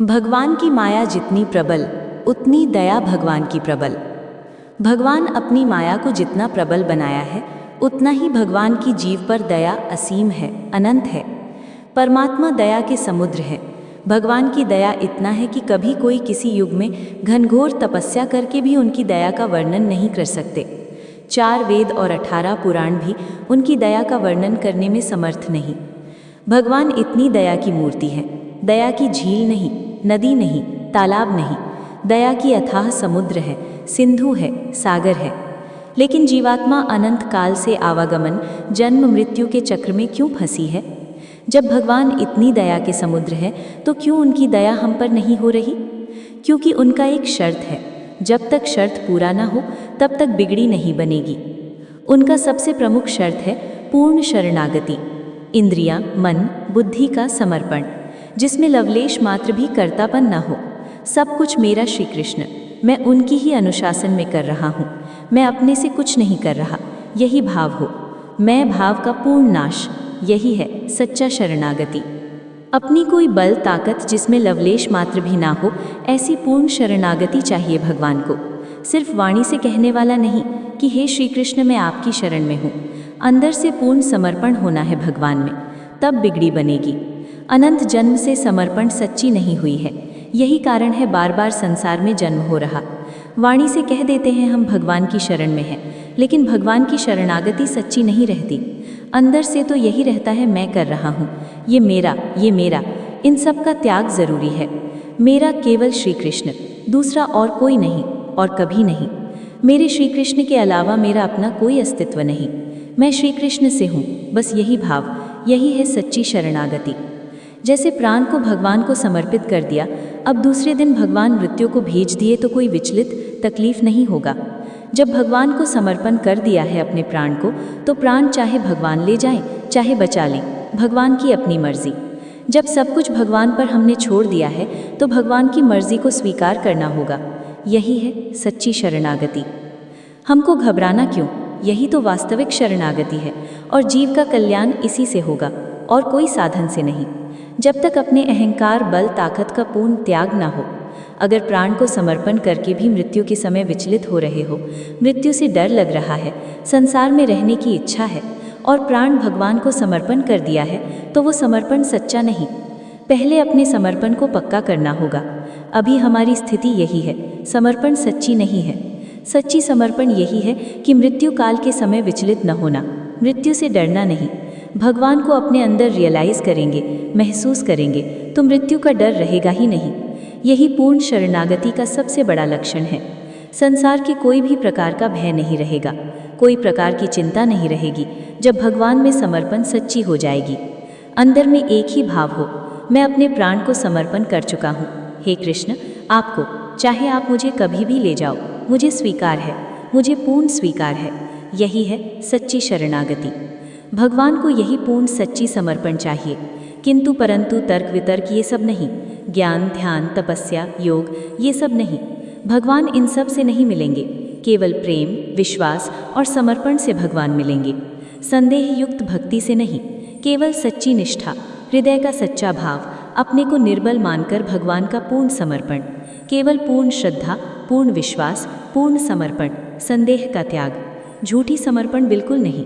भगवान की माया जितनी प्रबल, उतनी दया भगवान की प्रबल। भगवान अपनी माया को जितना प्रबल बनाया है, उतना ही भगवान की जीव पर दया असीम है, अनंत है। परमात्मा दया के समुद्र है। भगवान की दया इतना है कि कभी कोई किसी युग में घनघोर तपस्या करके भी उनकी दया का वर्णन नहीं कर सकते। 4 वेद और 18 पुराण भी उनकी दया का वर्णन करने में समर्थ नहीं। भगवान इतनी दया की मूर्ति है। दया की झील नहीं, नदी नहीं, तालाब नहीं, दया की अथाह समुद्र है, सिंधु है, सागर है। लेकिन जीवात्मा अनंत काल से आवागमन, जन्म मृत्यु के चक्र में क्यों फंसी है? जब भगवान इतनी दया के समुद्र है, तो क्यों उनकी दया हम पर नहीं हो रही? क्योंकि उनका एक शर्त है, जब तक शर्त पूरा ना हो तब तक बिगड़ी नहीं बनेगी। उनका सबसे प्रमुख शर्त है पूर्ण शरणागति, इंद्रियां, मन, बुद्धि का समर्पण, जिसमें लवलेश मात्र भी कर्तापन न हो। सब कुछ मेरा श्री कृष्ण, मैं उनकी ही अनुशासन में कर रहा हूँ, मैं अपने से कुछ नहीं कर रहा, यही भाव हो। मैं भाव का पूर्ण नाश, यही है सच्चा शरणागति। अपनी कोई बल ताकत जिसमें लवलेश मात्र भी ना हो, ऐसी पूर्ण शरणागति चाहिए भगवान को। सिर्फ वाणी से कहने वाला नहीं कि हे श्री कृष्ण मैं आपकी शरण में हूँ। अंदर से पूर्ण समर्पण होना है भगवान में, तब बिगड़ी बनेगी। अनंत जन्म से समर्पण सच्ची नहीं हुई है, यही कारण है बार बार संसार में जन्म हो रहा। वाणी से कह देते हैं हम भगवान की शरण में हैं, लेकिन भगवान की शरणागति सच्ची नहीं रहती। अंदर से तो यही रहता है मैं कर रहा हूँ, ये मेरा। इन सब का त्याग जरूरी है। मेरा केवल श्री कृष्ण, दूसरा और कोई नहीं और कभी नहीं। मेरे श्री कृष्ण के अलावा मेरा अपना कोई अस्तित्व नहीं। मैं श्री कृष्ण से हूँ, बस यही भाव, यही है सच्ची शरणागति। जैसे प्राण को भगवान को समर्पित कर दिया, अब दूसरे दिन भगवान मृत्यु को भेज दिए तो कोई विचलित तकलीफ नहीं होगा। जब भगवान को समर्पण कर दिया है अपने प्राण को, तो प्राण चाहे भगवान ले जाएं, चाहे बचा लें, भगवान की अपनी मर्जी। जब सब कुछ भगवान पर हमने छोड़ दिया है, तो भगवान की मर्जी को स्वीकार करना होगा। यही है सच्ची शरणागति। हमको घबराना क्यों? यही तो वास्तविक शरणागति है, और जीव का कल्याण इसी से होगा और कोई साधन से नहीं। जब तक अपने अहंकार, बल, ताकत का पूर्ण त्याग ना हो। अगर प्राण को समर्पण करके भी मृत्यु के समय विचलित हो रहे हो, मृत्यु से डर लग रहा है, संसार में रहने की इच्छा है, और प्राण भगवान को समर्पण कर दिया है, तो वो समर्पण सच्चा नहीं। पहले अपने समर्पण को पक्का करना होगा। अभी हमारी स्थिति यही है, समर्पण सच्ची नहीं है। सच्ची समर्पण यही है कि मृत्यु काल के समय विचलित न होना, मृत्यु से डरना नहीं। भगवान को अपने अंदर रियलाइज करेंगे, महसूस करेंगे, तो मृत्यु का डर रहेगा ही नहीं। यही पूर्ण शरणागति का सबसे बड़ा लक्षण है। संसार के कोई भी प्रकार का भय नहीं रहेगा, कोई प्रकार की चिंता नहीं रहेगी, जब भगवान में समर्पण सच्ची हो जाएगी। अंदर में एक ही भाव हो, मैं अपने प्राण को समर्पण कर चुका हूँ, हे कृष्ण आपको, चाहे आप मुझे कभी भी ले जाओ, मुझे स्वीकार है, मुझे पूर्ण स्वीकार है। यही है सच्ची शरणागति। भगवान को यही पूर्ण सच्ची समर्पण चाहिए, किंतु परंतु तर्क वितर्क ये सब नहीं, ज्ञान, ध्यान, तपस्या, योग ये सब नहीं। भगवान इन सब से नहीं मिलेंगे, केवल प्रेम, विश्वास और समर्पण से भगवान मिलेंगे। संदेह युक्त भक्ति से नहीं, केवल सच्ची निष्ठा, हृदय का सच्चा भाव, अपने को निर्बल मानकर भगवान का पूर्ण समर्पण, केवल पूर्ण श्रद्धा, पूर्ण विश्वास, पूर्ण समर्पण, संदेह का त्याग, झूठी समर्पण बिल्कुल नहीं।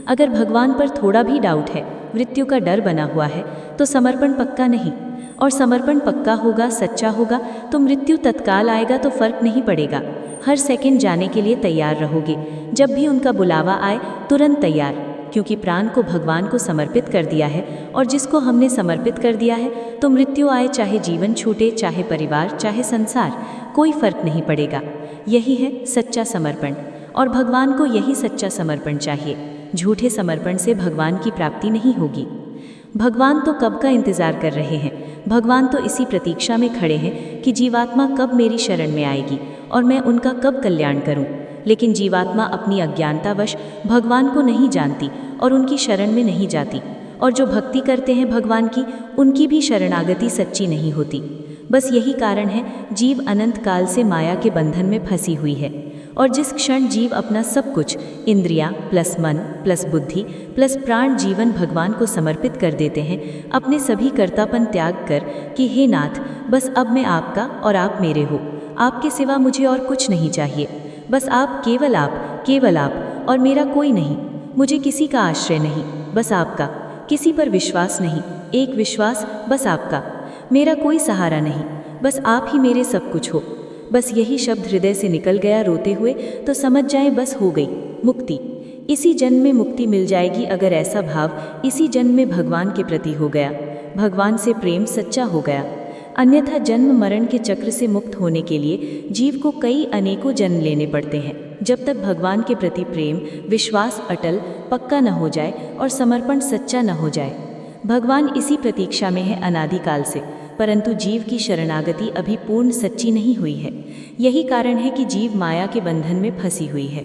अगर भगवान पर थोड़ा भी डाउट है, मृत्यु का डर बना हुआ है, तो समर्पण पक्का नहीं। और समर्पण पक्का होगा, सच्चा होगा, तो मृत्यु तत्काल आएगा तो फर्क नहीं पड़ेगा। हर सेकंड जाने के लिए तैयार रहोगे। जब भी उनका बुलावा आए तुरंत तैयार, क्योंकि प्राण को भगवान को समर्पित कर दिया है, और जिसको हमने समर्पित कर दिया है, तो मृत्यु आए, चाहे जीवन छूटे, चाहे परिवार, चाहे संसार, कोई फर्क नहीं पड़ेगा। यही है सच्चा समर्पण, और भगवान को यही सच्चा समर्पण चाहिए। झूठे समर्पण से भगवान की प्राप्ति नहीं होगी। भगवान तो कब का इंतजार कर रहे हैं। भगवान तो इसी प्रतीक्षा में खड़े हैं कि जीवात्मा कब मेरी शरण में आएगी और मैं उनका कब कल्याण करूं। लेकिन जीवात्मा अपनी अज्ञानतावश भगवान को नहीं जानती और उनकी शरण में नहीं जाती, और जो भक्ति करते हैं भगवान की, उनकी भी शरणागति सच्ची नहीं होती। बस यही कारण है जीव अनंत काल से माया के बंधन में फंसी हुई है। और जिस क्षण जीव अपना सब कुछ, इंद्रियां प्लस मन प्लस बुद्धि प्लस प्राण जीवन भगवान को समर्पित कर देते हैं, अपने सभी कर्तापन त्याग कर कि हे नाथ, बस अब मैं आपका और आप मेरे हो, आपके सिवा मुझे और कुछ नहीं चाहिए, बस आप, केवल आप और मेरा कोई नहीं, मुझे किसी का आश्रय नहीं, बस आपका, किसी पर विश्वास नहीं, एक विश्वास बस आपका, मेरा कोई सहारा नहीं, बस आप ही मेरे सब कुछ हो। बस यही शब्द हृदय से निकल गया रोते हुए तो समझ जाएं बस हो गई मुक्ति। इसी जन्म में मुक्ति मिल जाएगी अगर ऐसा भाव इसी जन्म में भगवान के प्रति हो गया, भगवान से प्रेम सच्चा हो गया। अन्यथा जन्म मरण के चक्र से मुक्त होने के लिए जीव को कई अनेकों जन्म लेने पड़ते हैं, जब तक भगवान के प्रति प्रेम विश्वास अटल पक्का न हो जाए और समर्पण सच्चा न हो जाए। भगवान इसी प्रतीक्षा में है अनादिकाल से, परंतु जीव की शरणागति अभी पूर्ण सच्ची नहीं हुई है। यही कारण है कि जीव माया के बंधन में फंसी हुई है।